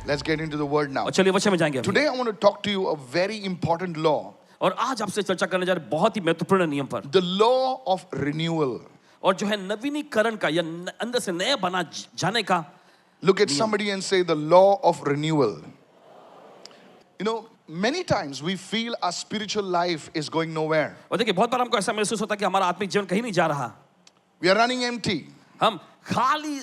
Let's get into the word now. और चलिए वचन में जाएंगे अभी। Today I want to talk to you a very important law. और आज आपसे चर्चा करने जा रहे बहुत ही महत्वपूर्ण नियम पर, The law of renewal. और जो है नवीनीकरण का या अंदर से नया बना जाने का। Look at somebody and say the law of renewal. You know, many times we feel our spiritual life is going nowhere. और देखिए बहुत बार हमको ऐसा महसूस होता है कि हमारा आत्मिक जीवन कहीं नहीं जा रहा, We are running empty. हम खाली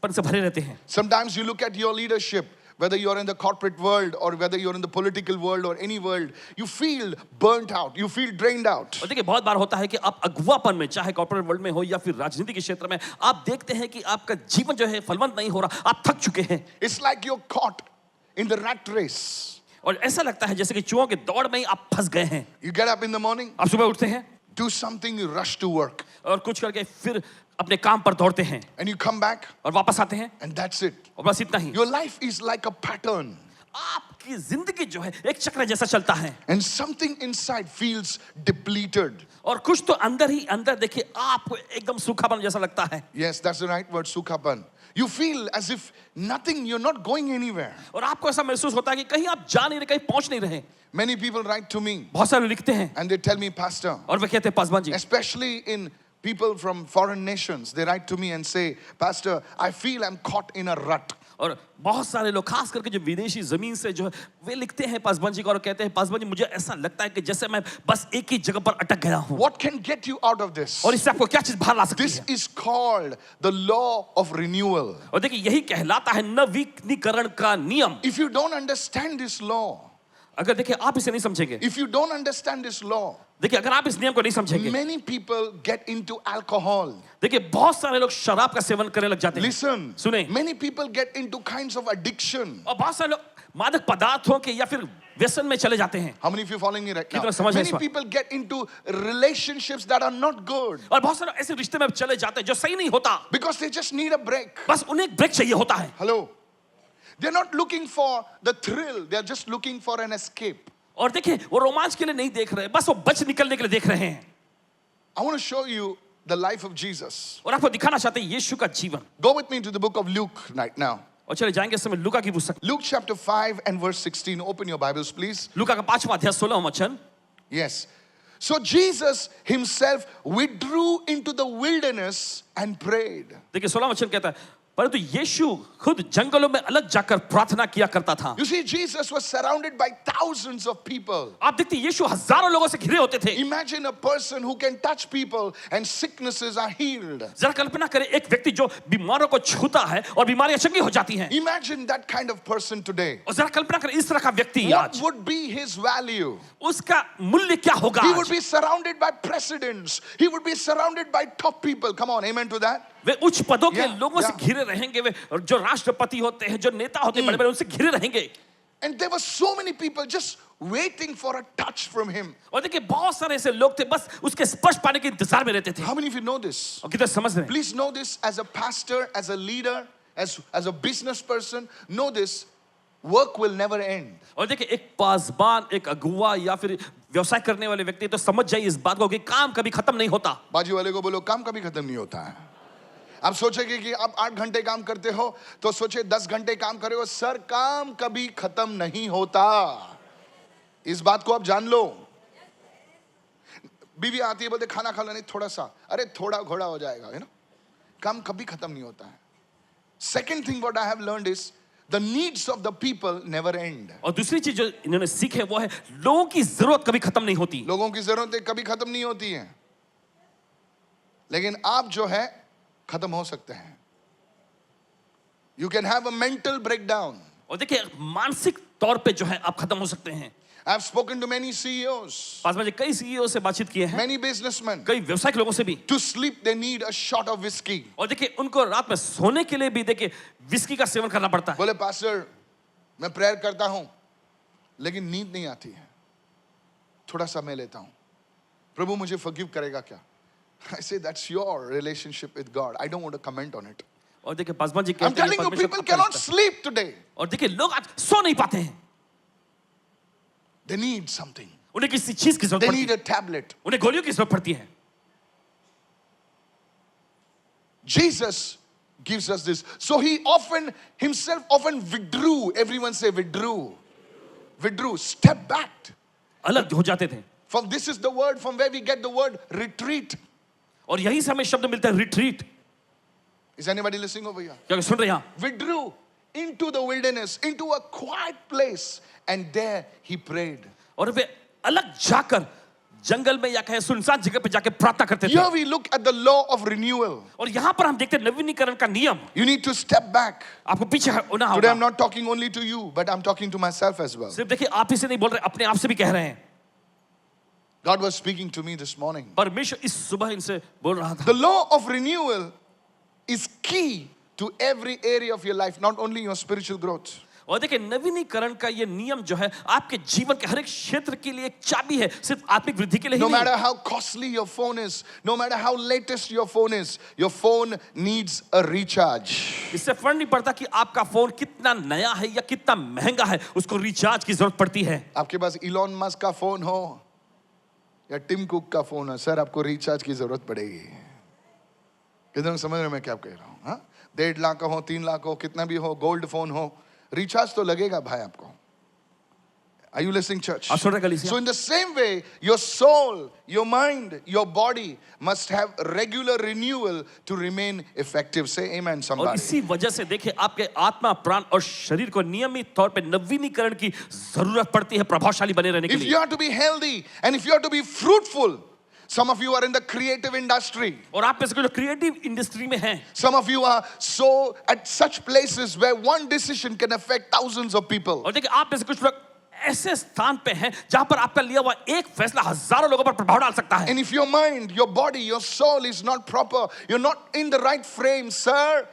पन से भरे रहते हैं। Sometimes you look at your leadership, whether you're in the corporate world or whether you're in the political world or any world, you feel burnt out, you feel drained out. और देखिए बहुत बार होता है कि आप अगुवापन में, चाहे कॉर्पोरेट वर्ल्ड में हो या फिर राजनीति के क्षेत्र में, आप देखते हैं कि आपका जीवन जो है फलवंत नहीं हो रहा, आप थक चुके हैं। It's like you're caught in the rat race. और ऐसा लगता है जैसे कि चूहों के दौड़ में ही आप फंस गए हैं। You get up in the morning, आप सुबह उठते हैं do something, you rush to work, और कुछ करके फिर अपने काम पर दौड़ते हैं and you come back, और वापस आते हैं, and that's it. और बस इतना ही। Your life is like a pattern, आपकी जिंदगी जो है एक चक्र जैसा चलता है, and something inside feels depleted. और कुछ तो अंदर ही अंदर देखिए आपको एकदम सूखापन जैसा लगता है। Yes, that's the right word, sukhapan. You feel as if nothing, you're not going anywhere. और आपको ऐसा महसूस होता है कि कहीं आप जा नहीं रहे, कहीं पहुंच नहीं रहे। Many people write to me बहुत सारे लिखते हैं and they tell me, Pastor, और वे कहते हैं Paswan ji, especially in people from foreign nations, they write to me and say, Pastor, I feel I'm caught in a rut. और बहुत सारे लोग खास करके जो विदेशी जमीन से जो है वे लिखते हैं पासवान जी को और कहते हैं पासवान जी मुझे ऐसा लगता है कि जैसे मैं बस एक ही जगह पर अटक गया हूं। What can get you out of this? और इससे आपको क्या चीज बाहर ला सकती This है? is called the law of renewal. और देखिए यही कहलाता है नवीनीकरण का नियम। If you don't understand this law, अगर देखिए आप इसे नहीं समझेंगे, if you don't understand this law, देखिए अगर आप इस नियम को नहीं समझेंगे, many people get into alcohol. देखिए बहुत सारे लोग शराब का सेवन करने लग जाते हैं। Listen, सुने, many people get into kinds of addiction. और बहुत सारे लोग मादक पदार्थों के या फिर व्यसन में चले जाते हैं। How many of you following me right now? कितना समझ रहे हैं Many इस बात? people get into relationships that are not good और बहुत सारे ऐसे रिश्ते में चले जाते हैं जो सही नहीं होता, because they just need a break. बस उन्हें एक ब्रेक चाहिए होता है। Hello? They're not looking for the thrill, they're just looking for an escape. और देखिए वो रोमांच के लिए नहीं देख रहे, बस वो बच निकलने के लिए देख रहे हैं। I want to show you the life of Jesus. और आपको दिखाना चाहते हैं यीशु का जीवन। Go with me to the book of Luke right now. और चले जाएंगे इस समय लूका की पुस्तक, Luke chapter 5 and verse 16. Open your Bibles, please. लूका का 5वां अध्याय 16वां वचन। Yes. So Jesus himself withdrew into the wilderness and prayed. देखिए 16वां वचन कहता है परंतु यीशु खुद जंगलों में अलग जाकर प्रार्थना किया करता था। You see, Jesus was surrounded by thousands of people. आप देखते हैं यीशु हजारों लोगों से घिरे होते थे। Imagine a person who can touch people and sicknesses are healed. जरा कल्पना करें एक व्यक्ति जो बीमारों को छूता है और बीमारियां चंगी हो जाती हैं। Imagine that kind of person today. और जरा कल्पना करें इस तरह का व्यक्ति What आज, would be his value? उसका मूल्य क्या होगा? He would आज be surrounded by presidents. He would be surrounded by top people. Come on, amen to that. वे उच्च पदों के Yeah, लोगों से yeah. घिरे रहेंगे, वे जो राष्ट्रपति होते हैं, जो नेता होते हैं, बड़े-बड़े उनसे घिरे रहेंगे। And there were so many people just waiting for a touch from him. और देखिए बहुत सारे ऐसे लोग थे बस उसके स्पर्श पाने के इंतजार में रहते थे। How many of you know this? और कितना समझ रहे हैं? Please know this as a pastor, as a leader, as a business person. Know this, work will never end. और देखिए एक पासबान, एक अगुवा या फिर व्यवसाय करने वाले व्यक्ति तो समझ जाइए इस बात को कि काम कभी खत्म नहीं होता। बाजू वाले को बोलो काम कभी खत्म नहीं होता है। आप सोचेंगे कि आप 8 घंटे काम करते हो तो सोचे 10 घंटे काम करे हो, सर काम कभी खत्म नहीं होता। इस बात को आप जान लो। बीवी आती है बोलते खाना खा लो, नहीं थोड़ा सा, अरे थोड़ा घोड़ा हो जाएगा, काम कभी खत्म नहीं होता है। Second thing what I have learned is the needs of the people never end. और दूसरी चीज जो इन्होंने सीखी है वो है लोगों की जरूरत कभी खत्म नहीं होती। लोगों की जरूरतें कभी खत्म नहीं होती हैं, लेकिन आप जो है खत्म हो सकते हैं। You can have a mental breakdown. और देखिए मानसिक तौर पे जो है आप खत्म हो सकते हैं। I've spoken to many CEOs, पास में कई सीईओ से बातचीत किए हैं, many businessmen. कई व्यवसायिक लोगों से भी। To sleep they need a shot of whiskey. और देखिए उनको रात में सोने के लिए भी देखिए विस्की का सेवन करना पड़ता है। बोले पास्टर मैं प्रेयर करता हूं लेकिन नींद नहीं आती है, थोड़ा सा मैं लेता हूं, प्रभु मुझे forgive करेगा क्या? I say that's your relationship with God. I don't want to comment on it. और देखिए पासवान जी I'm कहते हैं telling you, परमेश्वर people आपका cannot रिश्ता। sleep today. और देखिए लोग आज सो नहीं पाते हैं, They need something. उन्हें किसी चीज की जरूरत They पड़ती need है, a tablet. उन्हें गोलियों की जरूरत पड़ती है। Jesus gives us this. So he himself often withdrew. Everyone say withdrew. Withdrew, step back. अलग हो जाते थे. From this is the word from where we get the word retreat. और यहीं से हमें शब्द मिलता है retreat. Is anybody listening over here? क्या सुन रहे हैं? Withdrew into the wilderness, into a quiet place, and there he prayed. और वे अलग जाकर जंगल में या कहे सुनसान जगह पे जाके प्रार्थना करते थे. Here we look at the law of renewal. और यहाँ पर हम देखते हैं नवीनीकरण का नियम. You need to step back. आपको पीछे होना Today होगा. I'm not talking only to you, but I'm talking to myself as well. सिर्फ देखिए आप ही से नहीं बोल रहे, अपने आप से भी कह रहे हैं. God was speaking to me this morning. परमेश्वर इस सुबह इनसे बोल रहा था. The law of renewal is key to every area of your life, not only your spiritual growth. और देखिए नवीनीकरण का ये नियम जो है आपके जीवन के हर एक क्षेत्र के लिए एक चाबी है, सिर्फ आत्मिक वृद्धि के लिए ही No नहीं. matter how costly your phone is, no matter how latest your phone needs a recharge. इससे फर्क नहीं पड़ता कि आपका फोन कितना नया है या कितना महंगा है, उसको रिचार्ज की जरूरत पड़ती है. आपके पास इलॉन मस्क का फोन हो या टिम कुक का फोन हो, सर आपको रिचार्ज की जरूरत पड़ेगी. कितने समझ रहे हैं मैं क्या कह रहा हूँ? हाँ, 1.5 लाख का हो, 3 लाख हो, कितना भी हो, गोल्ड फोन हो, रिचार्ज तो लगेगा भाई आपको. Are you listening, church? आप सुन रहे हैं कलीसिया? So in the same way, your soul, your mind, your body must have regular renewal to remain effective. Say amen, और somebody. इसी वजह से देखिए आपके आत्मा, प्राण और शरीर को नियमित तौर पे नवीनीकरण की जरूरत पड़ती है प्रभावशाली बने रहने के If लिए. you are to be healthy and if you are to be fruitful, some of you are in the creative industry. और आप में से कुछ लोग क्रिएटिव इंडस्ट्री में हैं. Some of you are so at such places where one decision can affect thousands of people. और देखिए आप में से कुछ लोग ऐसे स्थान पे हैं जहां पर आपका लिया हुआ एक फैसला हजारों लोगों पर प्रभाव डाल सकता है. And if your mind, your body, your soul is not proper, you're not in the right frame, sir,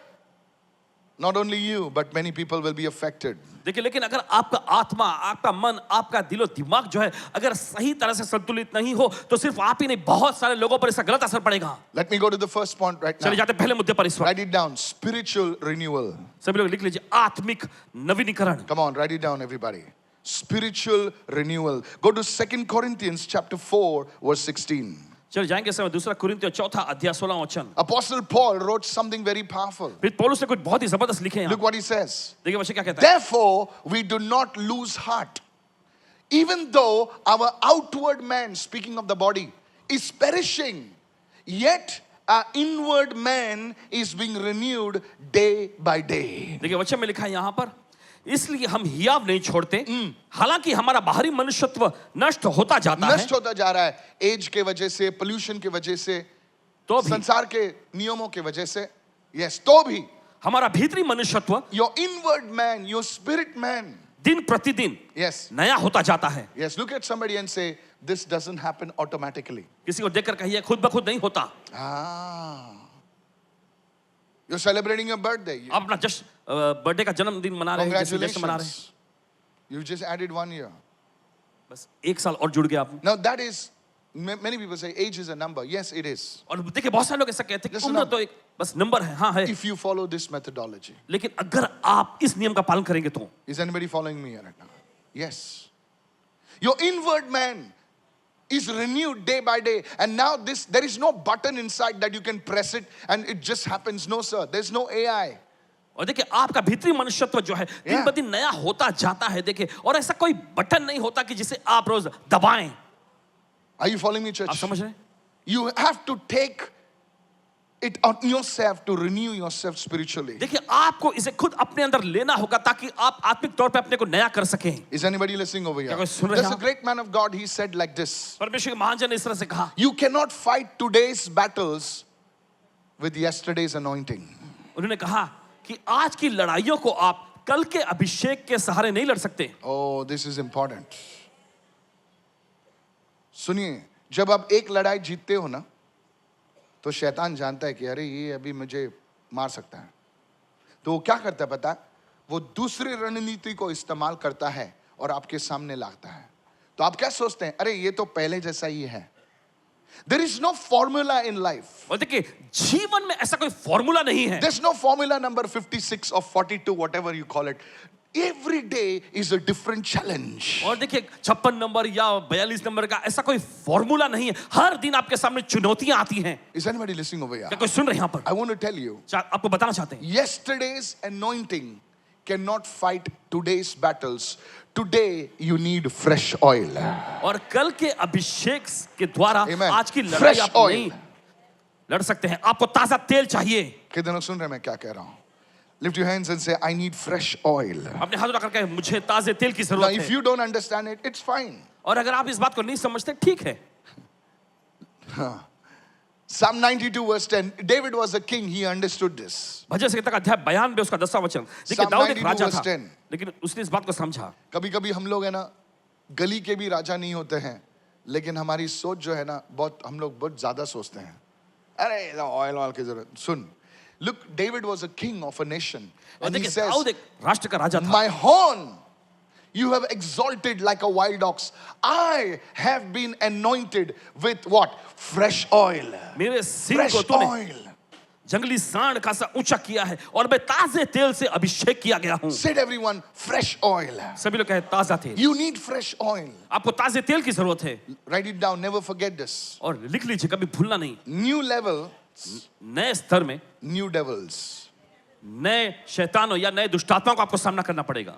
not only you, but many people will be affected. देखिए लेकिन अगर आपका आत्मा, आपका मन, आपका दिलो दिमाग जो है अगर सही तरह से संतुलित नहीं हो तो सिर्फ आप ही नहीं बहुत सारे लोगों पर इसका गलत असर पड़ेगा. Let me go to the first point right now. चलिए जाते हैं पहले मुद्दे पर इस वक्त. Write it down. Spiritual renewal. सभी लोग लिख लीजिए आत्मिक नवीनीकरण. Come on, write it down, everybody. Spiritual renewal. Go to 2 Corinthians chapter 4, verse 16. चलिए जाएंगे समय दूसरा कुरिन्थियों 4 अध्याय 16 वचन. Apostle Paul wrote something very powerful. फिर पौलुस ने कुछ बहुत ही जबरदस्त लिखे हैं. Look what he says. देखिए वचन क्या कहता है. Therefore, we do not lose heart. Even though our outward man, speaking of the body, is perishing, yet our inward man is being renewed day by day. देखिए वचन में लिखा है यहाँ पर, इसलिए हम हियाव नहीं छोड़ते, हालांकि हमारा बाहरी मनुष्यत्व नष्ट होता जाता है. नष्ट होता जा रहा है एज के वजह से, पोल्यूशन के वजह से, तो भी संसार के नियमों के वजह से. Yes, तो भी हमारा भीतरी मनुष्यत्व your inward man, your spirit man, दिन प्रतिदिन yes, नया होता जाता है. yes, look at somebody and say, this doesn't happen automatically. किसी को देखकर कहिए खुद ब खुद नहीं होता. You're celebrating your birthday. आप अपना जश्न बर्थडे का जन्मदिन मना रहे हैं, जश्न मना रहे हैं. Congratulations. You just added 1 year. बस एक साल और जुड़ गया आप. Now that is, many people say age is a number. Yes, it is. और देखिए बहुत सारे लोग ऐसा कहते हैं कि Listen उम्र up. तो एक बस नंबर है. हाँ है. If you follow this methodology. लेकिन अगर आप इस नियम का पालन करेंगे तो Is anybody following me right now? Yes. Your inward man is renewed day by day. And now there is no button inside that you can press it and it just happens. No, sir. There's no AI. और देखिए आपका भीतरी मनुष्यत्व जो है दिन ब दिन नया होता जाता है. देखिए और ऐसा कोई बटन नहीं होता कि जिसे आप रोज दबाएं. Are you following me, church? आप समझ रहे हैं? You have to take it on yourself to renew yourself spiritually. देखिए आपको इसे खुद अपने अंदर लेना होगा ताकि आप आत्मिक तौर पे अपने को नया कर सकें. Is anybody listening over here? क्या कोई सुन रहे हैं There's a आप? great man of God. He said like this. परमेश्वर के महान जन ने इस तरह से कहा, You cannot fight today's battles with yesterday's anointing. उन्होंने कहा कि आज की लड़ाइयों को आप कल के अभिषेक के सहारे नहीं लड़ सकते. Oh, this is important. सुनिए, जब आप एक लड़ाई जीतते हो ना, तो शैतान जानता है कि अरे ये अभी मुझे मार सकता है. तो वो क्या करता है पता है? वो दूसरी रणनीति को इस्तेमाल करता है और आपके सामने लाता है. तो आप क्या सोचते हैं? अरे ये तो पहले जैसा ही है. There is no formula in life. और देखिए जीवन में ऐसा कोई फॉर्मूला नहीं है. There's no formula number 56 or 42, whatever you call it. Every day is a different challenge. और देखिए 56 नंबर या 42 नंबर का ऐसा कोई फॉर्मूला नहीं है, हर दिन आपके सामने चुनौतियां आती हैं। Is anybody listening over here? क्या कोई सुन रहे हैं यहाँ पर? I want to tell you, आपको बताना चाहते हैं, yesterday's anointing cannot fight today's battles. Today you need fresh oil. और कल के अभिषेक के द्वारा Amen. आज की लड़ाई Fresh आप oil. नहीं लड़ सकते हैं, आपको ताजा तेल चाहिए। कितने लोग सुन रहे हैं मैं क्या कह रहा हूं? Lift your hands and say, I need fresh oil. अपने हाथ उठाकर कहें, मुझे ताजे तेल की Now, जरूरत if है। you don't understand it, it's fine. और अगर आप इस बात को नहीं समझते, ठीक है। Psalm 92 verse 10, David was a king, he understood this. भजन संहिता का अध्याय 92 उसका 10वां वचन। देखिए Psalm दाऊद एक 92 राजा verse था, 10. लेकिन उसने इस बात को समझा। कभी-कभी हम लोग है ना, गली के भी राजा नहीं होते हैं, लेकिन हमारी सोच जो है ना, बहुत हम लोग बहुत ज्यादा सोचते हैं। अरे ऑयल की जरूरत। सुन, look, David was a king of a nation, और and he देखिए says, दाऊद एक राष्ट्र का राजा था। my horn you have exalted like a wild ox. I have been anointed with what? Fresh oil. मेरे सिंह Fresh को तूने oil. जंगली सांड का सा ऊंचा किया है और मैं ताजे तेल से अभिषेक किया गया हूँ। Said everyone, fresh oil. सभी लोग कहे ताजा तेल। You need fresh oil. आपको ताजे तेल की जरूरत है। Write it down, never forget this. और लिख लीजिए, कभी भूलना नहीं। New level, नए स्तर में new devils. नए शैतानों या नए दुष्टात्माओं को आपको सामना करना पड़ेगा।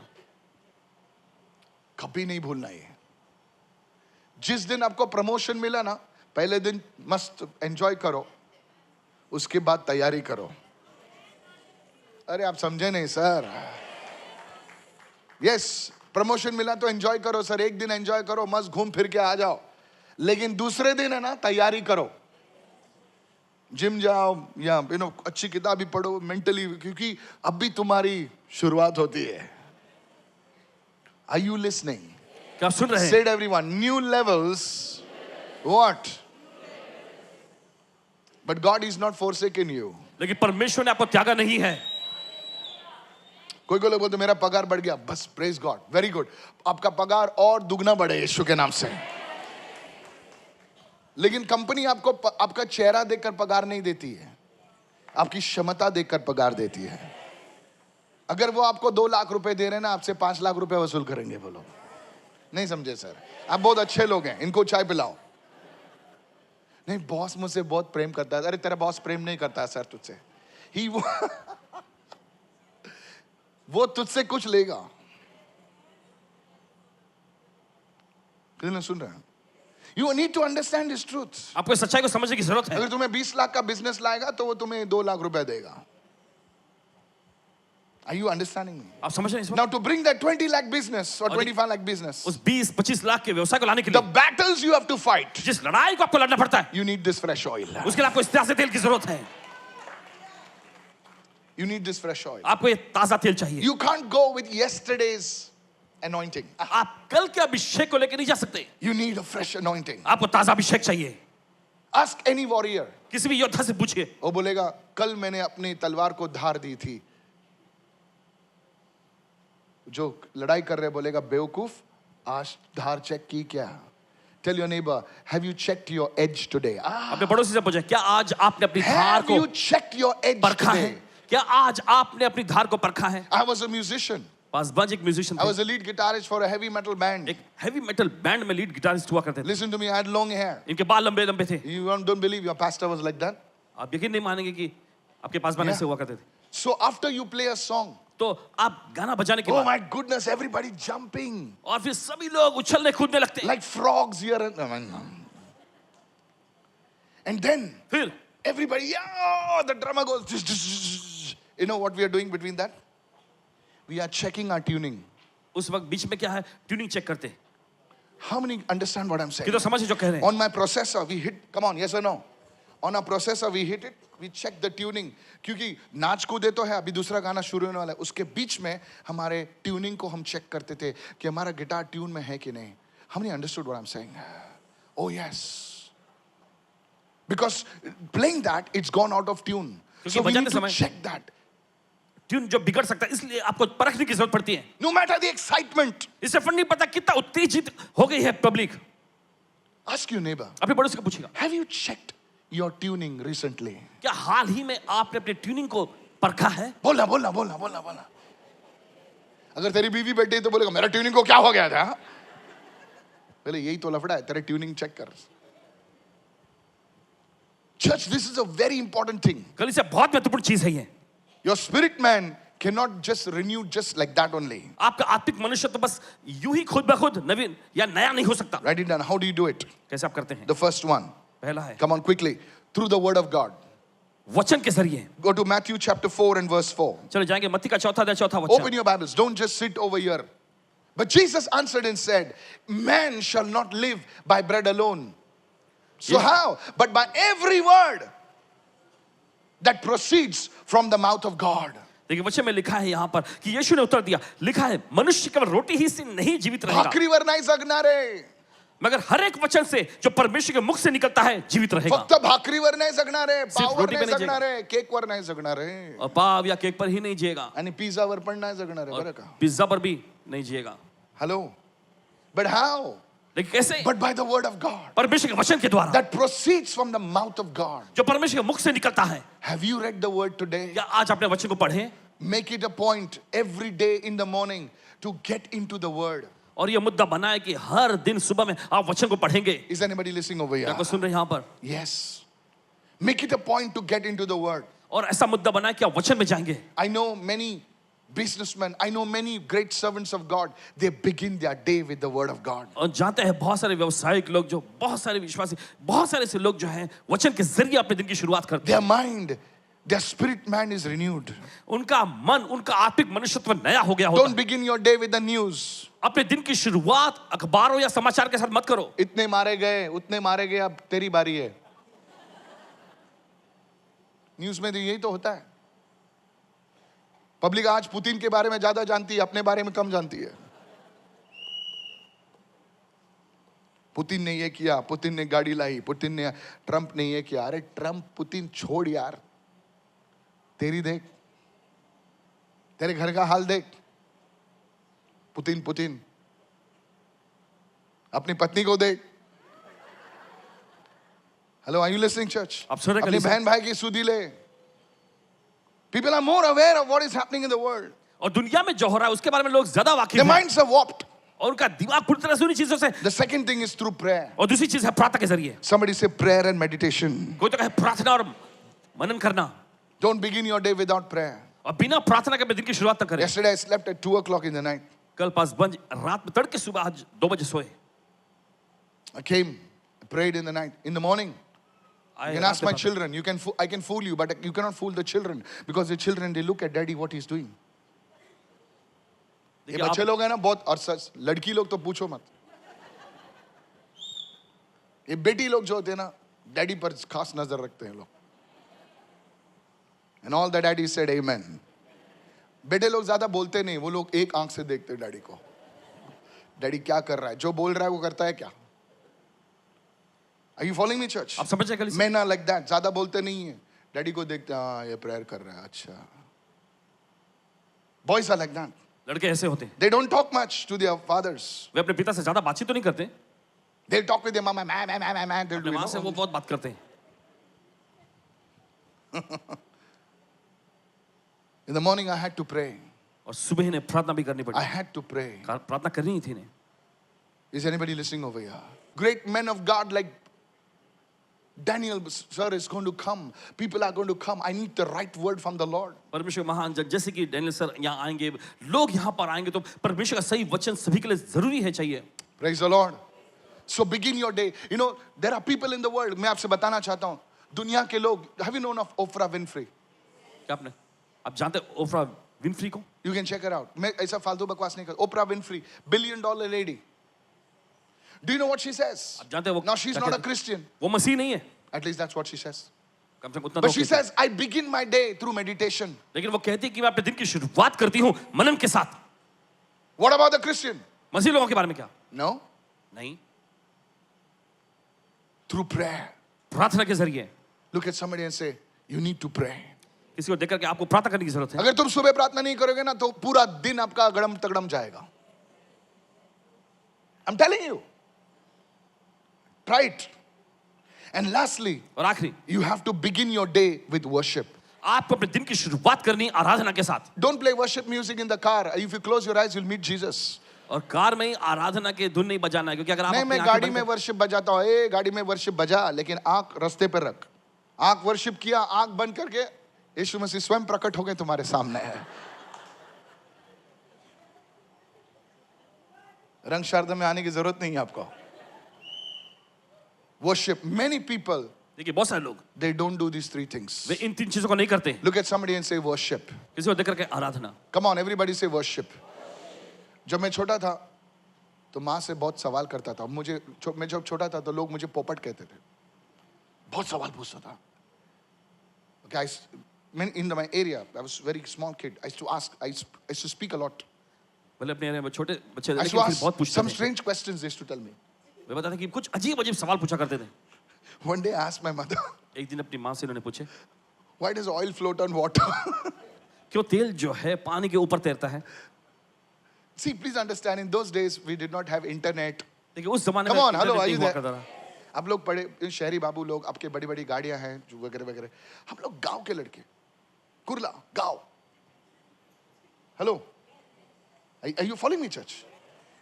कभी नहीं भूलना ये। जिस दिन आपको प्रमोशन मिला ना, पहले दिन मस्त एंजॉय करो, उसके बाद तैयारी करो। अरे आप समझे नहीं सर? यस, प्रमोशन मिला तो एंजॉय करो सर, एक दिन एंजॉय करो, मस्त घूम फिर के आ जाओ, लेकिन दूसरे दिन है ना तैयारी करो, जिम जाओ या अच्छी किताब भी पढ़ो मेंटली, क्योंकि अभी तुम्हारी शुरुआत होती है। Are you listening? क्या आप सुन रहे हैं? Said everyone, new levels. What? But God is not forsaken you. लेकिन परमेश्वर ने आपको त्यागा नहीं है। कोई लोग बोलते मेरा पगार बढ़ गया, बस प्रेज गॉड, वेरी गुड। आपका पगार और दुगना बढ़े यीशु के नाम से। लेकिन कंपनी आपको आपका चेहरा देखकर पगार नहीं देती है, आपकी क्षमता देखकर पगार देती है। अगर वो आपको 2 लाख रुपए दे रहे हैं ना, आपसे 5 लाख रुपए वसूल करेंगे वो लोग। नहीं समझे सर? आप बहुत अच्छे लोग हैं, इनको चाय पिलाओ। नहीं, बॉस मुझसे बहुत प्रेम करता है। अरे तेरा बॉस प्रेम नहीं करता है सर तुझसे, ही वो तुझसे कुछ लेगा। कितने सुन रहे हैं? You need to understand this truth. आपको इस सच्चाई को समझने की जरूरत है। अगर तुम्हें 20 लाख का बिजनेस लाएगा तो वो तुम्हें 2 लाख रुपए देगा। Are you understanding me? आप समझ रहे हैं? Now to bring that 20 lakh business or 25 lakh business, उस 20-25 लाख के व्यवसाय को लाने के the लिए battles you have to fight, जिस लड़ाई को आपको लड़ना पड़ता है, you need this fresh oil. उसके लिए आपको इस ताजे तेल की जरूरत है। You need this fresh oil. आपको ये ताजा तेल चाहिए। You can't go with yesterday's anointing. आप कल के अभिषेक को लेकर नहीं जा सकते। You need a fresh anointing. आपको ताजा अभिषेक चाहिए। Ask any warrior. किसी भी योद्धा से पूछिए, वो बोलेगा कल मैंने अपनी तलवार को धार दी थी। जो लड़ाई कर रहे बोलेगा बेवकूफ, आज धार चेक की क्या? Tell your neighbor, have you checked your edge today? अपने पड़ोसी से पूछे, क्या आज आपने अपनी धार Have को you checked your edge परखा है? today? क्या आज आपने अपनी धार को परखा है? I was a musician. पासबाज एक म्यूजिशियन I थे, was a lead guitarist for a heavy metal band. एक हेवी मेटल बैंड में लीड गिटारिस्ट हुआ करते थे। Listen to me, I had long hair. इनके बाल लंबे लंबे थे। You don't believe your pastor was like that? आप यकीन नहीं मानेंगे कि आपके पासबान Yeah. ऐसे हुआ करते थे। So after you play a song, तो आप गाना बजाने के oh बाद my goodness, everybody jumping और फिर सभी लोग उछलने कूदने लगते हैं। like frogs here. And then फिर everybody, yeah, the drummer goes. You know what we are doing between that? We are checking our tuning. उस वक्त बीच में क्या है, ट्यूनिंग चेक करते हैं। How many understand what I'm कि saying? तो समझ जो कह रहे हैं। On my processor, we hit, come on, yes or no? On our processor, we hit it, we check the tuning. क्योंकि नाच कूदे तो है, अभी दूसरा गाना शुरू होने वाला है, उसके बीच में हमारे ट्यूनिंग को हम चेक करते थे कि हमारा गिटार ट्यून में है कि नहीं. How many understood what I'm saying? Oh yes. Because playing that, it's gone out of tune. So we need to check that. Tune जो बिगड़ सकता है, इसलिए आपको परखने की जरूरत पड़ती है। No matter the excitement. इससे फर्क नहीं पड़ता कितना उत्तेजित हो गई है पब्लिक। Ask your neighbor. अपने पड़ोसी को पूछिएगा, Have you checked your tuning recently? क्या हाल ही में आपने अपने ट्यूनिंग को परखा है? बोलना बोलना बोलना बोलना बोलना. अगर तेरी बीवी बैठी है तो बोलेगा मेरा ट्यूनिंग को क्या हो गया था? पहले यही तो लफड़ा है, तेरे ट्यूनिंग चेक कर. Church, this is a very important thing. कलीसिया बहुत महत्वपूर्ण चीज है ये. Your spirit man cannot just renew just like that only. आपका आत्मिक मनुष्य तो बस यूं ही खुद ब खुद नवीन या नया नहीं हो सकता. Write it down. How do you do it? कैसे आप करते हैं? The first one. पहला है Come on quickly. Through the word of God. वचन के जरिए. Go to Matthew chapter 4 and verse 4. चलो जाएंगे मत्ती का चौथा अध्याय चौथा Open वचन. your Bibles. Don't just sit over here. But Jesus answered and said, man shall not live by bread alone. So Yeah. how? But by every word that proceeds from the mouth of God. देखिए वचन में लिखा है यहाँ पर कि यीशु ने उत्तर दिया, लिखा है मनुष्य केवल रोटी ही से नहीं जीवित रहेगा भाकरीवर नाही जगणार आहे. मगर हर एक वचन से जो परमेश्वर के मुख से निकलता है जीवित रहेगा. फक्त भाकरीवर नाही जगणार आहे, सिर्फ पाववर रोटी पे नाही नाही जगणार आहे, केकवर नाही जगणार आहे, और पाव या केक पर ही नहीं जिएगा आणि पिझ्झावर पण नाही जगणार आहे बरं का. पिज्जा पर भी नहीं जिएगा. Hello. But how? लेकिन कैसे? But by the word of God परमेश्वर के वचन के द्वारा that proceeds from the mouth of God. जो परमेश्वर के मुख से निकलता है. Have you read the word today? क्या आज आपने वचन को पढ़े? Make it a point every day in the morning to get into the word. और ये मुद्दा बना है कि हर दिन सुबह में आप वचन को पढ़ेंगे. Is anybody listening over here? क्या कोई सुन रहे हैं यहाँ पर? Yes. Make it a point to get into the word. और ऐसा मुद्दा बना है कि आप वचन में जाएंगे. I know many businessmen, I know many great servants of God, they begin their day with the word of God. और जानते हैं बहुत सारे व्यवसायिक लोग जो बहुत सारे विश्वासी बहुत सारे ऐसे लोग जो हैं वचन के जरिए अपने दिन की शुरुआत करते Their हैं. mind, their spirit man is renewed. उनका मन उनका आत्मिक मनुष्यत्व नया हो गया होता Don't है. begin your day with the news. अपने दिन की शुरुआत अखबारों या समाचार के साथ मत करो. इतने मारे गए, उतने मारे गए, अब तेरी बारी है. न्यूज में तो यही तो होता है. पब्लिक आज पुतिन के बारे में ज्यादा जानती है, अपने बारे में कम जानती है. पुतिन ने ये किया, पुतिन ने गाड़ी लाई, पुतिन ने, ट्रंप ने ये किया. अरे ट्रंप पुतिन छोड़ यार, तेरी देख, तेरे घर का हाल देख. पुतिन पुतिन अपनी पत्नी को देख. Hello, are you listening church? आप सुन रहे हैं अपनी कलीसिया? बहन भाई की सुधी ले. People are more aware of what is happening in the world. और दुनिया में जो हो रहा है उसके बारे में लोग ज्यादा वाकिफ Their हैं. minds are warped. और उनका दिमाग पूरी तरह से उन्हीं चीजों से. The second thing is through prayer. और दूसरी चीज है प्रार्थना के जरिए. Somebody say prayer and meditation. कोई तो कहे प्रार्थना और मनन करना. Don't begin your day without prayer. और बिना प्रार्थना के अपने दिन की शुरुआत न करें. Yesterday I slept at 2 o'clock in the night. कल 5 बजे रात में तड़के सुबह आज 2 बजे सोए. I came, prayed in the night. In the morning, you can ask my children. I can fool you, but you cannot fool the children because the children they look at daddy what he's doing. ये देखिए बच्चे आप लोग हैं ना बहुत, और सच लड़की लोग तो पूछो मत. ये बेटी लोग जो होते हैं ना, डैडी पर खास नजर रखते हैं लोग. And all the daddy said amen. बेटे लोग ज्यादा बोलते नहीं, वो लोग एक आंख से देखते हैं डैडी को. डैडी क्या कर रहा है, जो बोल रहा है वो करता है क्या. Are you following me, church? आप समझ रहे हैं कलीसिया? Men are like that. ज्यादा बोलते नहीं है, डैडी को देखते हैं, हाँ ये प्रेयर कर रहा है, अच्छा. Boys are like that. लड़के ऐसे होते हैं. They don't talk much to their fathers. वे अपने पिता से ज्यादा बातचीत तो नहीं करते. They'll talk with their mama, man. They'll do अपने माँ से you वो know. बहुत बात करते हैं. In the morning I had to pray. और सुबह इन्हें प्रार्थना भी करनी I पड़ी. had to pray. प्रार्थना करनी ही थी इन्हें. Is anybody listening over here? Great men of God like Daniel, sir, is going to come. People are going to come. I need the right word from the Lord. परमेश्वर महान जन जैसे कि Daniel sir यहाँ आएंगे, लोग यहाँ पर आएंगे तो परमेश्वर का सही वचन सभी के लिए जरूरी है, चाहिए. Praise the Lord. So begin your day. You know, there are people in the world. मैं आपसे बताना चाहता हूँ, दुनिया के लोग. Have you known of Oprah Winfrey? क्या आपने आप जानते हैं ओफ्रा विनफ्री को? You can check her out. मैं ऐसा फालतू बकवास नहीं कर. Oprah Winfrey, $1 billion lady. Do you know what she says? आप जानते हैं वो Now she's क्या not a कहती है? Christian. वो मसीह नहीं है. At least that's what she says. कम से कम उतना But तो she कहती है. says, I begin my day through meditation. लेकिन वो कहती है कि मैं अपने दिन की शुरुआत करती हूँ मनन के साथ. What about the Christian? मसीह लोगों के बारे में क्या? No. नहीं. Through prayer. प्रार्थना के जरिए. Look at somebody and say, you need to pray. किसी को देख करके आपको प्रार्थना करने की जरूरत है. अगर तुम सुबह प्रार्थना नहीं करोगे ना तो पूरा दिन आपका गड़म तगड़म जाएगा. I'm telling you. Try it. And lastly, और आखिरी, you have to begin your day with worship. आपको अपने दिन की शुरुआत करनी आराधना के साथ। Don't play worship music in the car. If you close your eyes, you'll meet Jesus. और कार में ही आराधना के धुन नहीं बजाना है, क्योंकि अगर आप नहीं, अपनी मैं आंखें गाड़ी बंद में कर- वर्शिप बजाता हूँ, ए गाड़ी में वर्शिप बजा, लेकिन आंख रास्ते पर रख। आंख वर्शिप किया, आंख बंद करके यीशु मसीह स्वयं प्रकट हो गए तुम्हारे सामने है। रंग शारदा में आने की जरूरत नहीं है आपको। Worship, many people, देखिए बहुत सारे लोग they don't do these three things. वे इन 3 चीजों को नहीं करते। Look at somebody and say worship. किसी को देख करके आराधना। Come on, everybody say worship. जब मैं छोटा था तो माँ से बहुत सवाल करता था। मैं जब छोटा था तो लोग मुझे पोपट कहते थे, बहुत सवाल पूछता था। Okay, in my area, I was very small kid. I used to ask, I used to speak a lot. मतलब अपने एरिया में छोटे बच्चे थे, I used लेकिन to फिर ask बहुत पूछते some थे। strange questions. They used to tell me. वे बताते कि कुछ अजीब-अजीब सवाल पूछा करते थे। One day I asked my mother, एक दिन अपनी माँ से इन्होंने पूछे, why does oil float on water? क्यों तेल जो है पानी के ऊपर तैरता है? See, please understand, in those days we did not have internet. देखिए उस जमाने Come में on, hello, इंटरनेट are नहीं you हुआ there? करता था। आप लोग बड़े शहरी बाबू लोग, आपके बड़ी बड़ी गाड़ियां हैं जो वगैरह वगैरह, हम लोग गांव के लड़के, कुरला गांव। Hello, are you following me, church?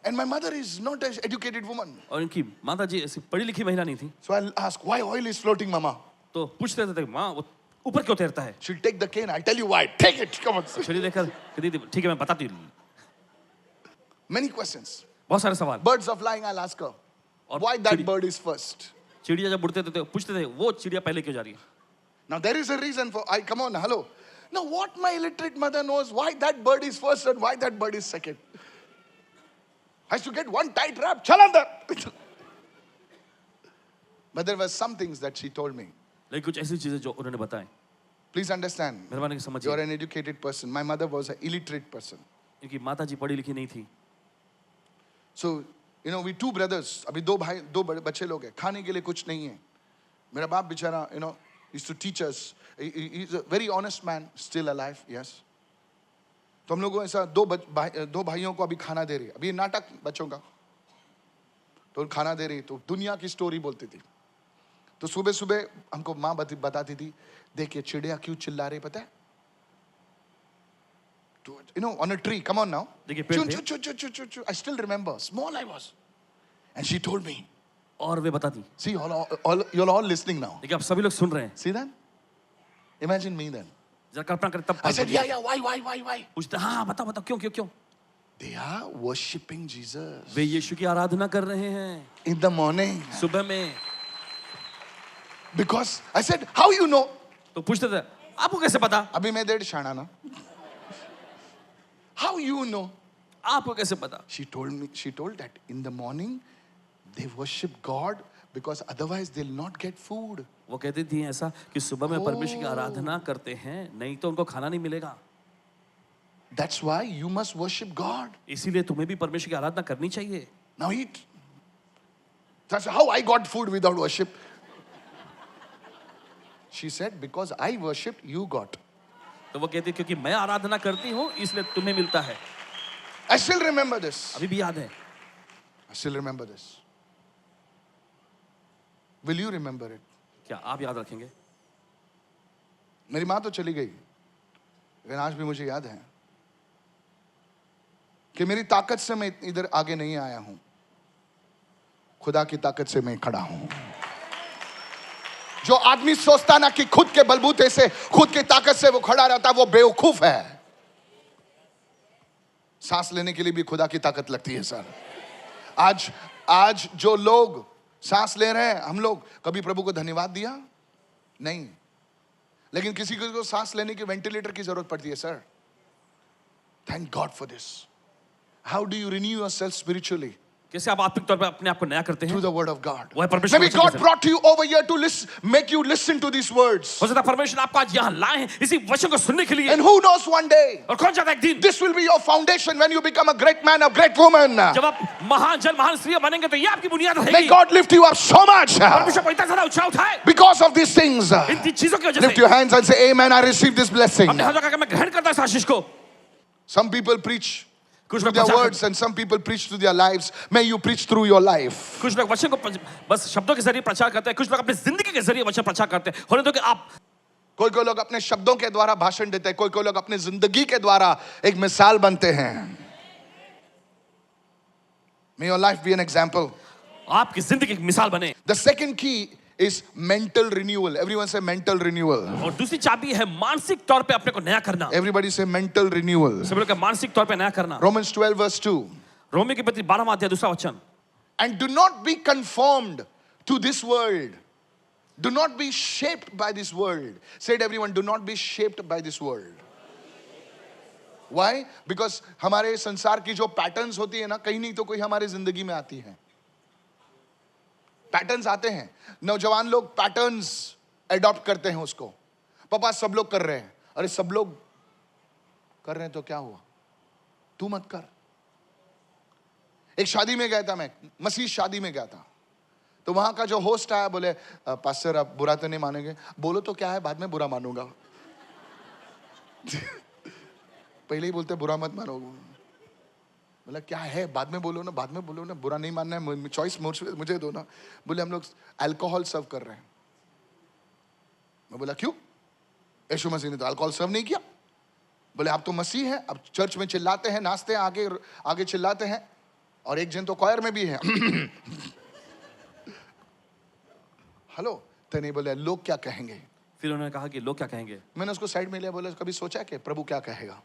And my mother is not an educated woman. और इनकी माता जी ऐसी पढ़ी लिखी महिला नहीं थी, So I'll ask, why oil is floating, mama? तो पूछते थे माँ वो ऊपर क्यों तैरता है? She'll take the cane. I'll tell you why. Take it. Come on. छड़ी लेकर कहती थी ठीक है मैं बताती हूँ। Many questions. बहुत सारे सवाल। Birds are flying. I'll ask her. और Why that चिड़ी- bird is first? चिड़िया जब उड़ते थे तो पूछते थे वो चिड़िया पहले क्यों जा रही है? Now there is a reason for. Come on. Hello. Now what my illiterate mother knows why that bird is first and why that bird is second. I used to get one tight wrap. Chal andar. But there were some things that she told me. लेकिन कुछ ऐसी चीजें जो उन्होंने बताएं, Please understand. मेहरबानी You are समझिए, an educated person. My mother was an illiterate person. क्योंकि माता जी पढ़ी लिखी नहीं थी। So, you know, we two brothers. अभी दो बच्चे लोग हैं, खाने के लिए कुछ नहीं है। मेरा बाप बेचारा, you know, used to teach us. He's a very honest man, still alive, yes. तो हम लोग को ऐसा दो भाइयों को अभी खाना दे रही है। अभी ये नाटक बच्चों का, तो खाना दे रही, तो दुनिया की स्टोरी बोलती थी। तो सुबह सुबह हमको माँ बताती थी, देखिए चिड़िया क्यों चिल्ला रही पता है? You know, on a tree, come on now. देखिए पेड़ पे। Choo, choo, choo, choo, choo, choo. I still remember, small I was. And she told me, और वे बताती, see, you're all listening now. देखिए आप सभी लोग सुन रहे हैं। See that? Imagine me then. जरा कल्पना करें तब I said, yeah, why? पूछते हाँ बताओ क्यों? They are worshipping Jesus. वे यीशु की आराधना कर रहे हैं In the morning. सुबह में। Because I said, how you know? तो पूछते थे आपको कैसे पता? अभी मैं डेढ़ शाना ना. How you know? आपको कैसे पता? She told that in the morning they worship God because otherwise they'll not get food. वो कहती थी ऐसा कि सुबह में परमेश्वर की आराधना करते हैं, नहीं तो उनको खाना नहीं मिलेगा। That's why you must worship God. इसीलिए तुम्हें भी परमेश्वर की आराधना करनी चाहिए। Now eat. That's how I got food without worship. She said, because I worshipped, you got. तो वो कहती क्योंकि मैं आराधना करती हूँ इसलिए तुम्हें मिलता है। I still remember this. अभी भी याद है। I still remember this. Will you remember it? क्या आप याद रखेंगे? मेरी माँ तो चली गई, लेकिन आज भी मुझे याद है कि मेरी ताकत से मैं इधर आगे नहीं आया हूं, खुदा की ताकत से मैं खड़ा हूं। जो आदमी सोचता ना कि खुद के बलबूते से, खुद की ताकत से वो खड़ा रहता, वो बेवकूफ है। सांस लेने के लिए भी खुदा की ताकत लगती है सर। आज जो लोग सांस ले रहे हैं, हम लोग कभी प्रभु को धन्यवाद दिया नहीं, लेकिन किसी को सांस लेने के वेंटिलेटर की जरूरत पड़ती है sir. Thank God for this. How do you renew yourself spiritually? कैसे आप आत्मिक तौर पे अपने आप को नया करते हैं? Through the word of God. वो है परमेश्वर Maybe के वचन God से। brought you over here to make you listen to these words. हो सकता है परमेश्वर आपको आज यहाँ लाए हैं इसी वचन को सुनने के लिए। And who knows one day, और कौन चाहता है एक दिन this will be your foundation when you become a great man, a great woman. जब आप महान जन महान स्त्री बनेंगे तो ये आपकी बुनियाद May रहेगी। God lift you up so much परमेश्वर को इतना ज्यादा ऊंचा उठाए because of these things. इन तीन चीजों की वजह Lift से। your hands and say, Amen, I receive this blessing. अपने हाथों का मैं ग्रहण करता हूं इस आशीष को। Some people preach कुछ through लोग their प्रचार words and some people preach through their lives. May you preach through your life. कुछ लोग वचन को बस शब्दों के जरिए प्रचार करते हैं, कुछ लोग अपनी जिंदगी के जरिए वचन प्रचार करते हैं। होने दो कि आप कोई कोई लोग अपने शब्दों के द्वारा भाषण देते हैं, कोई कोई लोग अपने जिंदगी के द्वारा एक मिसाल बनते हैं. May your life be an example. आपकी जिंदगी एक मिसाल बने. The second key is mental renewal. Everyone say mental renewal. और दूसरी चाबी है मानसिक तौर पे अपने को नया करना. Everybody say mental renewal. सब लोग मानसिक तौर पे नया करना. Romans 12 verse 2. रोमी की पत्री 12वां अध्याय दूसरा वचन. And do not be conformed to this world. Do not be shaped by this world. Say it everyone, do not be shaped by this world. Why? Because हमारे संसार की जो पैटर्न्स होती है ना, कहीं नहीं तो कोई हमारे जिंदगी में आती है. पैटर्न्स आते हैं, नौजवान लोग पैटर्न्स एडॉप्ट करते हैं उसको. पापा सब लोग कर रहे हैं, अरे सब लोग कर रहे हैं तो क्या हुआ, तू मत कर. एक शादी में गया था मैं, मसीह शादी में गया था, तो वहां का जो होस्ट आया बोले, पास्टर आप बुरा तो नहीं मानेंगे. बोलो तो क्या है, बाद में बुरा मानूंगा. पहले ही बोलते बुरा मत मानो. बोला क्या है, बाद में बोलो ना, बाद में बोलो ना, बुरा नहीं मानना है, चॉइस मुझे दो ना. बोले हम लोग अल्कोहल सर्व कर रहे हैं. मैं बोला क्यों, यीशु मसीह ने तो अल्कोहल सर्व नहीं किया. बोले आप तो मसीह हैं, अब चर्च में चिल्लाते हैं, नाचते हैं, आगे आगे चिल्लाते हैं, और एक जन तो क्वायर में भी है. हेलो तो नहीं. बोले लोग क्या कहेंगे. फिर उन्होंने कहा कि लोग क्या कहेंगे. मैंने उसको साइड में लिया, बोला कभी सोचा कि प्रभु क्या कहेगा.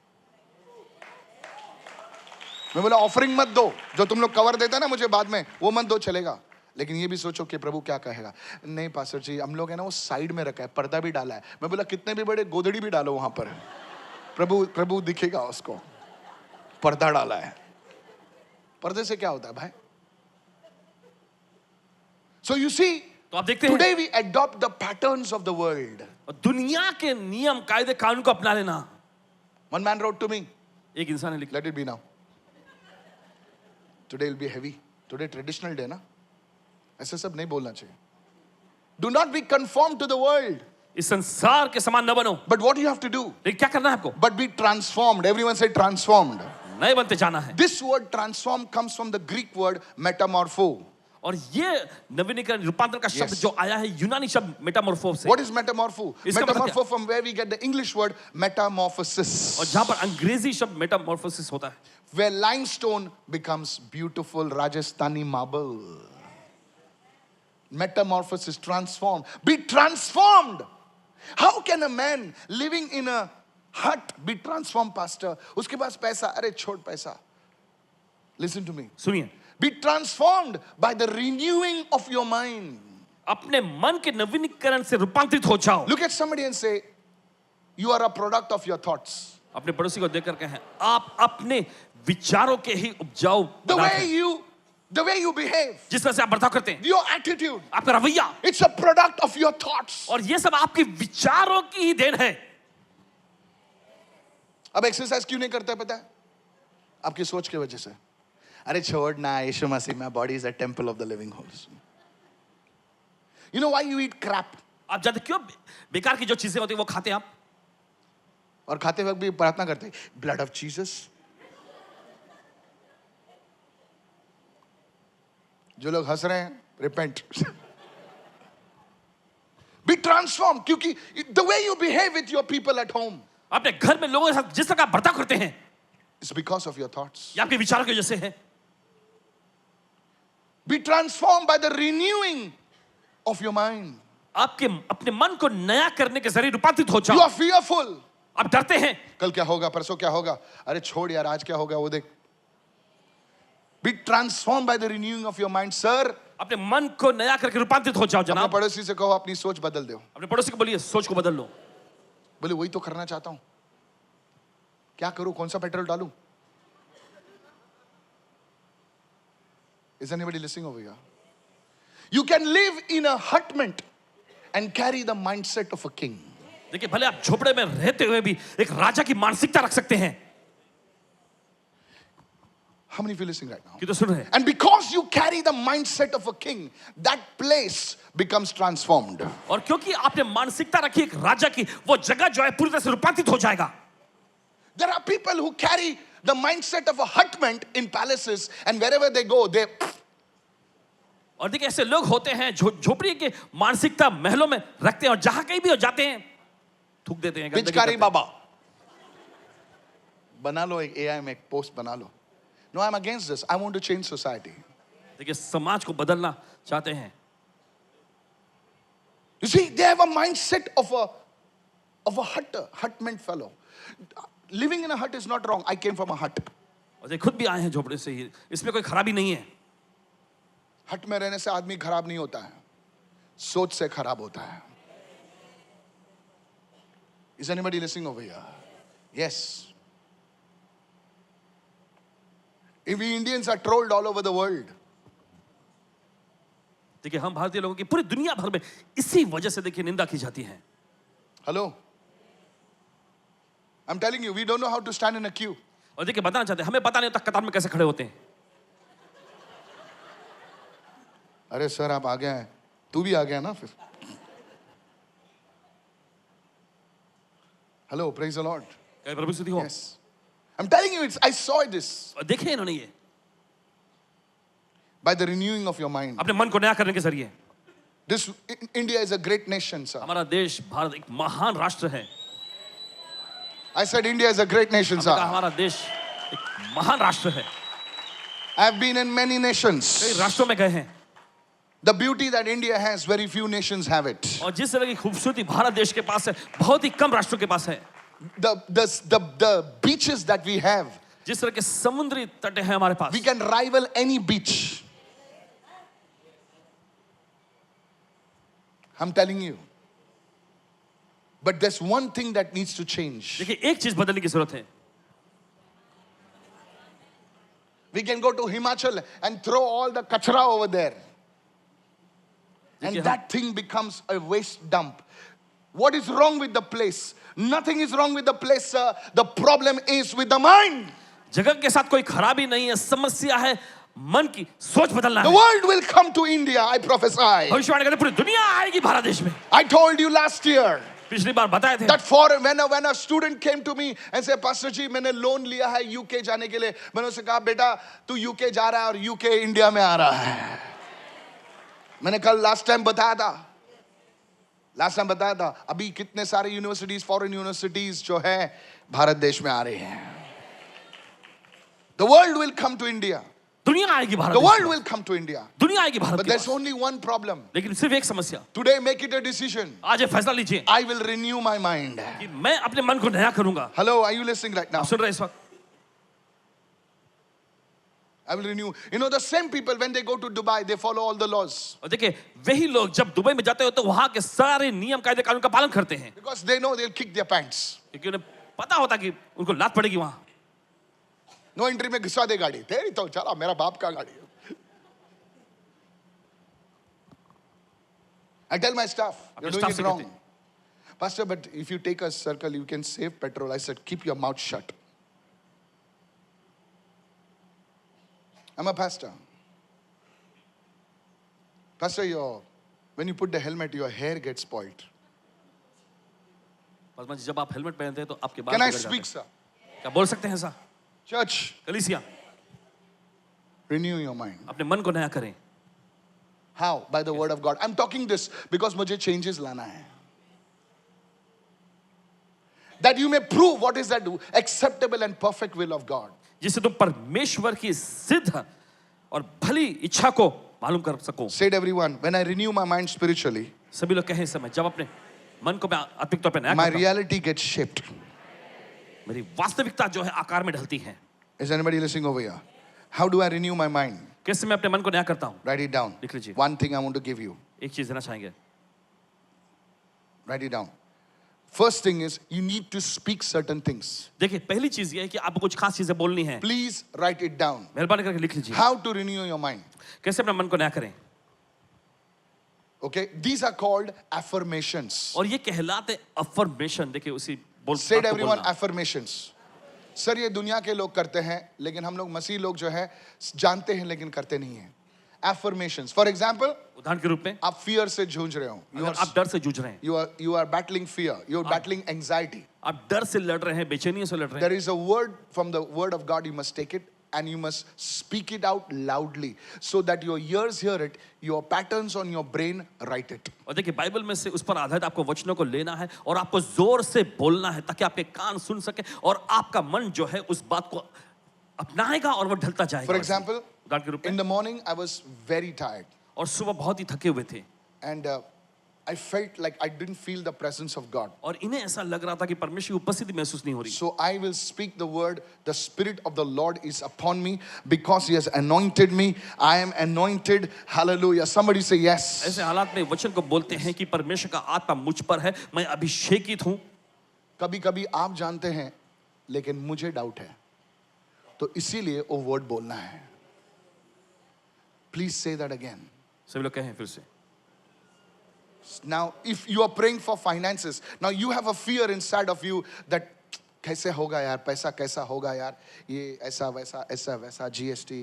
मैं बोला ऑफरिंग मत दो, जो तुम लोग कवर देते ना मुझे बाद में, वो मत दो चलेगा, लेकिन ये भी सोचो कि प्रभु क्या कहेगा. नहीं पास्टर जी, हम लोग है ना वो साइड में रखा है, पर्दा भी डाला है. मैं बोला कितने भी बड़े गोदड़ी भी डालो वहां पर, प्रभु दिखेगा उसको. पर्दा डाला है, पर्दे से क्या होता है भाई. सो यू सी, तो आप देखते हैं today we adopt the patterns of the world. दुनिया के नियम कायदे कानून को अपना लेना. One man wrote to me, एक इंसान ने लिखा, let it be now. Today will be heavy. Today traditional day ना, ऐसे सब नहीं बोलना चाहिए. Do not be conformed to the world. इस संसार के समान न बनो. But what do you have to do? लेकिन क्या करना है आपको. But be transformed. Everyone say transformed. नए बनते जाना है. This word transform comes from the Greek word metamorpho. और ये नवीनीकरण रूपांतर का शब्द Yes. जो आया है यूनानी शब्द मेटामॉर्फो से. What is metamorpho? इसका मतलब Metamorpho from where we get the English word metamorphosis. और जहां पर अंग्रेजी शब्द मेटामॉर्फोसिस होता है, Where limestone becomes beautiful Rajasthani marble. Metamorphosis, transform. Be transformed. How can a man living in a hut be transformed, pastor? उसके पास पैसा, अरे छोड़ पैसा. Listen to me. सुनिए, Be transformed by the renewing of your mind. अपने मन के नवीनीकरण से रूपांतरित हो जाओ. Look at somebody and say, you are a product of your thoughts. अपने पड़ोसी को देख करके हैं, आप अपने विचारों के ही उपजाऊ The पदार्थ way हैं. you behave, जिस तरह से आप बर्ताव करते हैं, your attitude, आपका रवैया, it's a product of your thoughts. और ये सब आपके विचारों की ही देन है. अब एक्सरसाइज क्यों नहीं करते पता है? आपकी सोच की वजह से. अरे छोड़ ना, यीशु मसीह, my body is a temple of the living host. You know why you eat crap? आप जानते क्यों बेकार की जो चीजें होती है वो खाते हैं आप. और खाते वक्त भी प्रार्थना करते हैं, ब्लड ऑफ जीसस. जो लोग हंस रहे हैं, रिपेंट. बी ट्रांसफॉर्म, क्योंकि the way you behave with your people at home, अपने घर में लोगों के साथ जिस तरह बर्ताव करते हैं, it's because of your thoughts. ये आपके विचारों की वजह से है. Be transform by the renewing of your mind. आपके अपने मन को नया करने के जरिए रूपांतरित हो यू जाओ. Are fearful. आप डरते हैं, कल क्या होगा, परसों क्या होगा, अरे छोड़ यार, आज क्या होगा वो देख. Be transform by the renewing of your mind. Sir, अपने मन को नया करके रूपांतरित हो जाओ अपने जनाब. पड़ोसी से कहो अपनी सोच बदल दो. अपने पड़ोसी को बोलिए सोच को बदल लो. बोले वही तो करना चाहता हूं, क्या करूं, कौन सा पेट्रोल डालूं. Is anybody listening over here? You can live in a hutment and carry the mindset of a king. देखिए, भले आप झोपड़े में रहते हुए भी एक राजा की मानसिकता रख सकते हैं. How many of you listening right now? कि तो सुन रहे हैं. And because you carry the mindset of a king, that place becomes transformed. और क्योंकि आपने मानसिकता रखी एक राजा की, वो जगह जो है पूरी तरह से रूपांतरित हो जाएगा. There are people who carry the mindset of a hutment in palaces, and wherever they go, they. और देखिए, ऐसे लोग होते हैं जो झोपड़ी की मानसिकता महलों में रखते हैं, और जहां कहीं भी हो जाते हैं, थूक देते हैं, गंदगी पिचकारी करते हैं। बाबा बना लो, एक एआई में एक पोस्ट बना लो. No, I'm against this. I want to change society. देखिए समाज को बदलना चाहते हैं. You see, they have a mindset of a hut-meant fellow. Living in a hut is not wrong. I came from a hut. और ये खुद भी आए हैं झोपड़े से ही, इसमें कोई खराबी नहीं है. हट में रहने से आदमी खराब नहीं होता है, सोच से खराब होता है. Is anybody listening over here? Yes. If we Indians are trolled all over the world, देखिए हम भारतीय लोगों की पूरी दुनिया भर में इसी वजह से देखिए निंदा की जाती है. hello, I'm telling you, we don't know how to stand in a queue. और देखिए बताना चाहते हैं, हमें पता नहीं होता कतार में कैसे खड़े होते हैं. अरे सर आप आ गए हैं, तू भी आ गया ना फिर. Hello, praise the Lord. क्या प्रभु स्तुति हो. Yes, I'm telling you, I saw this और देखिए इन्होंने ये by the renewing of your mind. अपने मन को नया करने के जरिए. This India is a great nation, sir. हमारा देश भारत एक महान राष्ट्र है. I said India is a great nation, हमने कहा sir. हमारा देश एक महान राष्ट्र है. I've been in many nations. कई राष्ट्रों में गए हैं. The beauty that India has, very few nations have it. और जिस तरह की खूबसूरती भारत देश के पास है, बहुत ही कम राष्ट्रों के पास है. The beaches that we have, जिस तरह के समुद्री तट हैं हमारे पास, we can rival any beach. I'm telling you. But there's one thing that needs to change. देखिए एक चीज बदलने की जरूरत है. We can go to Himachal and throw all the kachra over there. And देखिए that thing becomes a waste dump. What is wrong with the place? Nothing is wrong with the place, sir. The problem is with the mind. जगह के साथ कोई खराबी नहीं है, समस्या है मन की, सोच बदलना The है. world will come to India, I prophesy. भविष्यवाणी कहते हैं, पूरी दुनिया आएगी भारत देश में. I told you last year पिछली बार बताए थे that when a student came to me and said, Pastor ji, मैंने लोन लिया है UK जाने के लिए. मैंने उससे कहा, बेटा तू UK जा रहा है और UK इंडिया में आ रहा है. मैंने कल लास्ट टाइम बताया था, अभी कितने सारे यूनिवर्सिटीज, फॉरेन यूनिवर्सिटीज जो है भारत देश में आ रहे हैं. The world will come to India. दुनिया आएगी भारत The देश world में. will come to India. दुनिया आएगी भारत But के there's पास. only one problem. लेकिन सिर्फ एक समस्या. Today make it a decision. आज ये फैसला लीजिए I will renew my mind. कि मैं अपने मन को नया करूंगा. Hello, are you listening right now? आप सुन रहे हैं इस वक्त. I will renew. You know, the same people, when they go to Dubai, they follow all the laws. और देखिए वही लोग जब दुबई में जाते हो तो वहां के सारे नियम कायदे कानून का पालन करते हैं, Because they know they'll kick their pants. क्योंकि उन्हें पता होता कि उनको लात पड़ेगी वहां. No entry में घुसा दे गाड़ी. तेरी तो चला, मेरा बाप का गाड़ी. I tell my staff, you're अपने doing staff it से wrong. कहते हैं. Pastor, but if you take a circle, you can save petrol. I said, keep your mouth shut. I'm a pastor. Pastor, when you put the helmet, your hair gets spoiled. Padma जी जब आप helmet पहनते हैं तो आपके बाल Can I बिगड़ जाते speak, हैं. sir? क्या बोल सकते हैं सर? Church, कलीसिया renew your mind. अपने मन को नया करें. How? By the word of God. I'm talking this because मुझे changes लाना है. That you may prove what is that acceptable and perfect will of God. जिससे तुम परमेश्वर की सिद्ध और भली इच्छा को मालूम कर सको. Said everyone, when I renew my mind spiritually, सभी लोग कहें इस समय जब अपने मन को मैं आत्मिक तौर पे नया my करता हूं, reality gets shaped. मेरी वास्तविकता जो है आकार में ढलती है. Is anybody listening over here? How do I renew my mind? कैसे मैं अपने मन को नया करता हूं? Write it down. लिख लीजिए. One thing I want to give you. एक चीज देना चाहेंगे. Write it down. First thing is, you need to speak certain things. देखिए पहली चीज ये है कि आपको कुछ खास चीजें बोलनी है. Please write it down. मेहरबानी करके लिख लीजिए. How to renew your mind? कैसे अपने मन को नया करें. Okay? These are called affirmations. और ये कहलाते अफर्मेशन. देखिए उसी बोल Said बात को everyone बोलना. affirmations. सर ये दुनिया के लोग करते हैं, लेकिन हम लोग मसीह लोग जो है जानते हैं लेकिन करते नहीं हैं. Affirmations. For example, उदाहरण के रूप में आप fear से जूझ रहे हो. अगर आप डर से जूझ रहे हैं, You are battling fear. You are battling anxiety. आप डर से लड़ रहे हैं, बेचैनी से लड़ रहे हैं, There is a word from the word of God, you must take it. and you must speak it out loudly so that your ears hear it, your patterns on your brain write it. और देखिए Bible में से उस पर आधारित आपको वचनों को लेना है और आपको जोर से बोलना है ताकि आपके कान सुन सके और आपका मन जो है उस बात को अपनाएगा और वो ढलता जाएगा। For example, उदाहरण के रूप in में the morning I was very tired और सुबह बहुत ही थके हुए थे and I felt like I didn't feel the presence of God. और इन्हें ऐसा लग रहा था कि परमेश्वर की उपस्थिति महसूस नहीं हो रही। So I will speak the word, the Spirit of the Lord is upon me because He has anointed me. I am anointed. Hallelujah. Somebody say yes. ऐसे हालात में वचन को बोलते हैं कि परमेश्वर का आत्मा मुझ पर है, मैं अभिषेकित हूँ। कभी कभी आप जानते हैं लेकिन मुझे डाउट है तो इसीलिए वो वर्ड बोलना है। Please say that again. सभी लोग कहें फिर से। Now, if you are praying for finances, now you have a fear inside of you that कैसे होगा यार, पैसा कैसा होगा यार, ये ऐसा वैसा GST,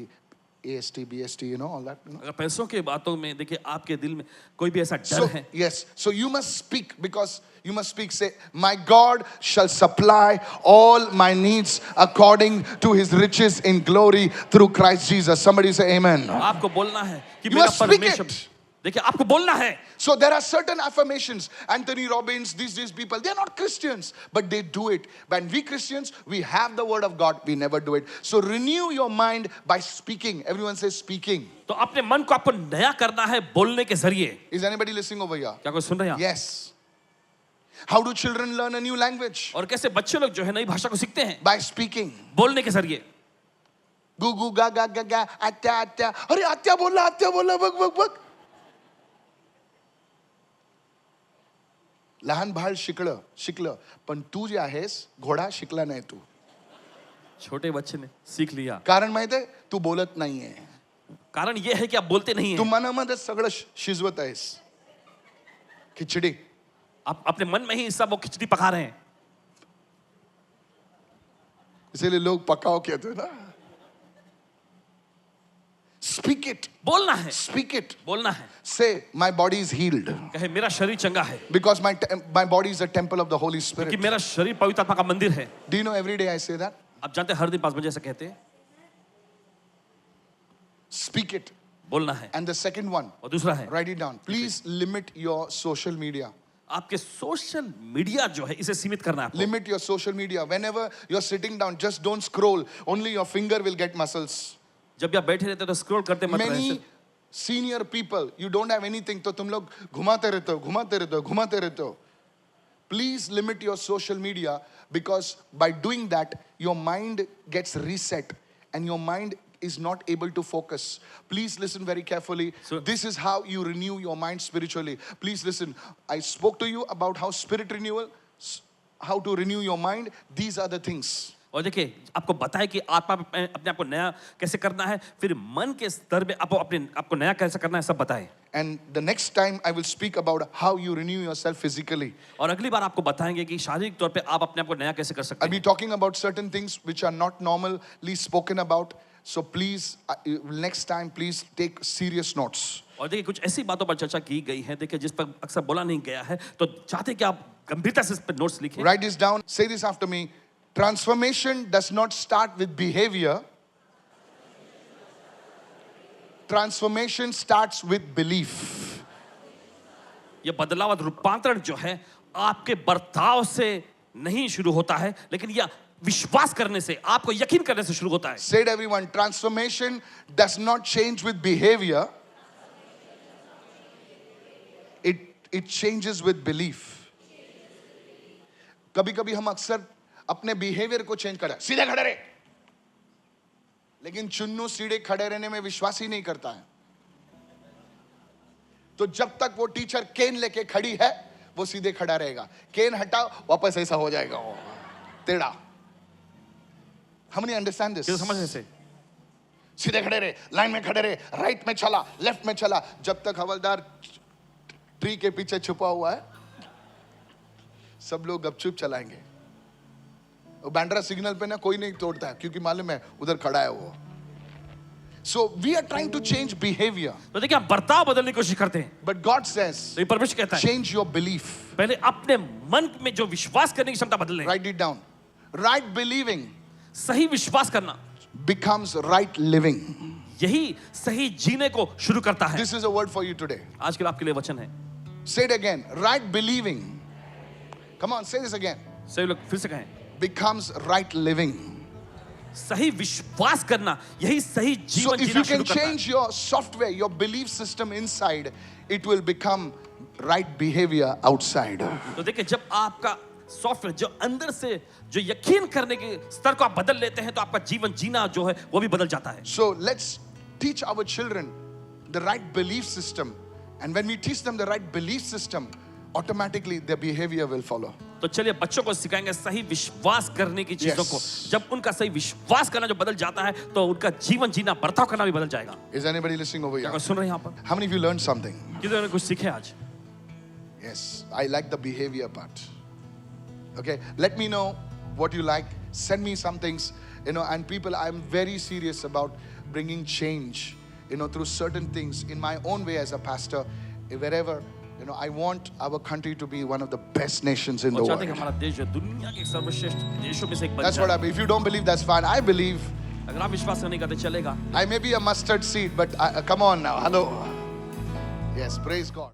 AST, BST, you know, all that. You know? अगर पैसों के बातों में देखिए आपके दिल में कोई भी ऐसा डर So, है yes, so you must speak because you must speak. Say, my God shall supply all my needs according to His riches in glory through Christ Jesus. Somebody say Amen. आपको बोलना है कि You मेरा must speak परमेश्वर it. देखिए आपको बोलना है। So there are certain affirmations. Anthony Robbins, these people, they're not Christians, but they do it. When we Christians, we have the word of God, we never do it. So renew your mind by speaking. Everyone says speaking. तो अपने मन को आपको नया करना है बोलने के जरिए। Is anybody listening over here? क्या कोई सुन रहे हैं? Yes. How do children learn a new language? और कैसे बच्चे लोग जो है नई भाषा को सीखते हैं? By speaking. बोलने के जरिए। Goo goo ga ga ga ga atya atya. अरे atya बोला बग. लहान बाळ शिकलं पण तू जे आहेस घोडा शिकला नाही तू. छोटे बच्चे ने सीख लिया। कारण माहिती आहे तू बोलत नाहीये. कारण ये है कि आप बोलते नहीं तू हैं। मनामध्ये सगळं शिजवत आहेस. खिचडी. आप अपने मन में ही सब वो खिचड़ी पका रहे हैं। इसीलिए लोग पकाओ कहते हैं ना. Speak it. बोलना है। Speak it. बोलना है। Say, my body is healed. कहे मेरा शरीर चंगा है। Because my body is a temple of the Holy कि Spirit. मेरा शरीर पवित्र आत्मा का मंदिर है। Do you know every day I say that? आप जानते हैं हर दिन 5 बजे ऐसा कहते हैं। Speak it. बोलना है। And the second one, और दूसरा है write it down. Please limit your social media. आपके सोशल मीडिया जो है इसे सीमित करना है आपको। Limit your social media. Whenever you're sitting down, just don't scroll. Only your finger will get muscles. जब भी आप बैठे रहते हो तो स्क्रॉल करते मत रहे। Many senior people, you don't have anything, तो तुम लोग घुमाते रहते हो. Please limit your social media because by doing that, your mind gets reset and your mind is not able to focus. Please listen very carefully. So- This is how you renew your mind spiritually. Please listen. I spoke to you about how spirit renewal, how to renew your mind. These are the things. और देखिए आपको बताए कि आत्मा में अपने आप को नया कैसे करना है, फिर मन के स्तर में आपको नया कैसे करना है सब बताए। And the next time I will speak about how you renew yourself physically. और अगली बार आपको बताएंगे कि शारीरिक तौर पे आप अपने आप को नया कैसे कर सकते I'll be हैं। talking about certain things which are not normally spoken about. So please, next time, please take serious notes. और देखिए कुछ ऐसी बातों पर चर्चा की गई है देखिए जिस पर अक्सर बोला नहीं गया है, तो चाहते हैं कि आप गंभीरता से इस पर नोट्स लिखें। Write this down. Say this after me. Transformation does not start with behavior. Transformation starts with belief. ये बदलाव रूपांतरण जो है आपके बर्ताव से नहीं शुरू होता है, लेकिन यह विश्वास करने से, आपको यकीन करने से शुरू होता है। Say it everyone. Transformation does not change with behavior. It changes with belief. कभी-कभी हम अक्सर अपने बिहेवियर को चेंज करें, सीधे खड़े रहे, लेकिन चुन्नू सीधे खड़े रहने में विश्वास ही नहीं करता है। तो जब तक वो टीचर केन लेके खड़ी है वो सीधे खड़ा रहेगा, केन हटाओ वापस ऐसा हो जाएगा वो टेढ़ा। हम नहीं अंडरस्टैंड दिस। समझने से सीधे खड़े रहे, लाइन में खड़े रहे, राइट में चला, लेफ्ट में चला, जब तक हवलदार ट्री के पीछे छुपा हुआ है सब लोग गपचुप चलाएंगे। बैंड्रा सिग्नल पे ना कोई नहीं तोड़ता है क्योंकि मालूम है उधर खड़ा है वो। So we are trying to change behavior. तो देखिए आप बर्ताव बदलने की कोशिश करते हैं, But God says, तो ये परमेश्वर कहता है change your belief. पहले अपने मन में जो विश्वास करने की क्षमता बदल लें। Write it down. Right believing. सही विश्वास करना। becomes right living. यही सही जीने को शुरू करता है। This is a word for you today. आज के लिए आपके लिए वचन है। Say it again. Right believing. Come on, say this again. सही लोग फिर से कहें, Becomes right living. सही विश्वास करना यही सही So जीवन if जीना you शुरू can करता है। change your software, your belief system inside, it will become right behavior outside. तो देखिए, जब आपका सॉफ्टवेयर जो अंदर से जो यकीन करने के स्तर को आप बदल लेते हैं, तो आपका जीवन जीना जो है वो भी बदल जाता है। So let's teach our children the right belief system. And when we teach them the right belief system, automatically their behavior will follow. तो चलिए बच्चों को सिखाएंगे सही विश्वास करने की चीजों को। Yes. जब उनका सही विश्वास करना जो बदल जाता है, तो उनका जीवन जीना, बर्ताव करना भी बदल जाएगा। Is anybody listening over क्या here? कोई सुन रहे हैं यहाँ पर? How many of you learned something? कितने ने कुछ सीखे आज? Yes, I like the behavior part. Okay, let me know what you like. Send me some things, and people, I'm very serious about bringing change, through certain things in my own way as a pastor, wherever, I want our country to be one of the best nations in the और चाहते हैं कि world. हमारा देश जो है दुनिया के सर्वश्रेष्ठ देशों में से एक बन That's what I जाए। believe. If you don't believe, that's fine. I believe. अगर आप विश्वास नहीं करते चलेगा। I may be a mustard seed, but come on now. Hello. Yes, praise God.